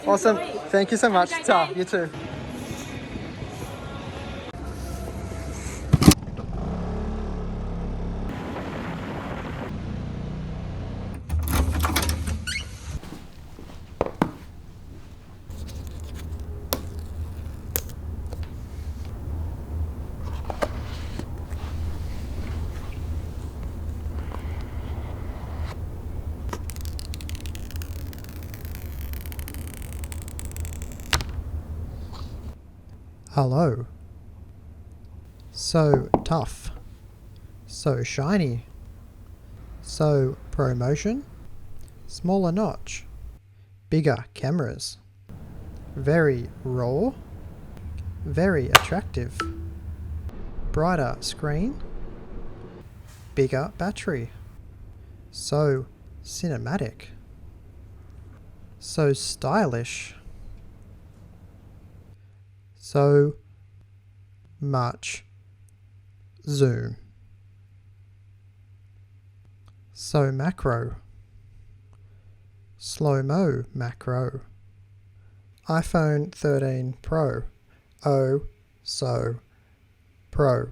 Awesome. Enjoy. Thank you so much. Have a great Ta, day. you too. Hello. So tough. So shiny. So promotion. Smaller notch. Bigger cameras. Very raw. Very attractive. Brighter screen. Bigger battery. So cinematic. So stylish. So much zoom. So macro. Slow-mo macro. iPhone 13 Pro. Oh, so pro.